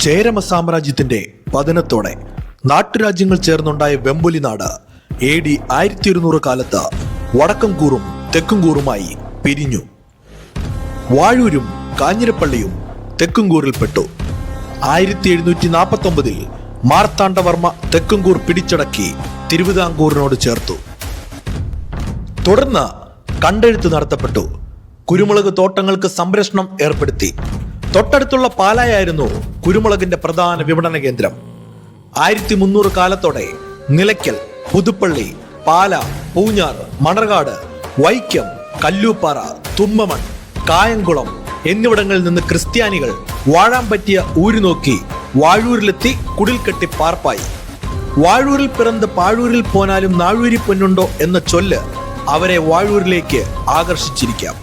ചേരമ സാമ്രാജ്യത്തിന്റെ പതനത്തോടെ നാട്ടുരാജ്യങ്ങൾ ചേർന്നുണ്ടായ വെമ്പുലി നാട് AD 1100 കാലത്ത് വടക്കംകൂറും തെക്കുംകൂറുമായി പിരിഞ്ഞു. വാഴൂരും കാഞ്ഞിരപ്പള്ളിയും തെക്കുംകൂറിൽപ്പെട്ടു. 1749 മാർത്താണ്ഡവർമ്മ തെക്കുംകൂർ പിടിച്ചടക്കി തിരുവിതാംകൂറിനോട് ചേർത്തു. തുടർന്ന് കണ്ടെഴുത്ത് നടത്തപ്പെട്ടു. കുരുമുളക് തോട്ടങ്ങൾക്ക് സംരക്ഷണം ഏർപ്പെടുത്തി. തൊട്ടടുത്തുള്ള പാലായായിരുന്നു കുരുമുളകിന്റെ പ്രധാന വിപണന കേന്ദ്രം. 1300 കാലത്തോടെ നിലയ്ക്കൽ, പുതുപ്പള്ളി, പാല, പൂഞ്ഞാർ, മണർകാട്, വൈക്കം, കല്ലൂപ്പാറ, തുമ്മമൺ, കായംകുളം എന്നിവിടങ്ങളിൽ നിന്ന് ക്രിസ്ത്യാനികൾ വാഴാൻ പറ്റിയ ഊരു നോക്കി വാഴൂരിലെത്തി കുടിൽ കെട്ടി പാർപ്പായി. വാഴൂരിൽ പിറന്ന് പാഴൂരിൽ പോനാലും നാഴൂരി പൊന്നുണ്ടോ എന്ന ചൊല്ല് അവരെ വാഴൂരിലേക്ക് ആകർഷിച്ചിരിക്കാം.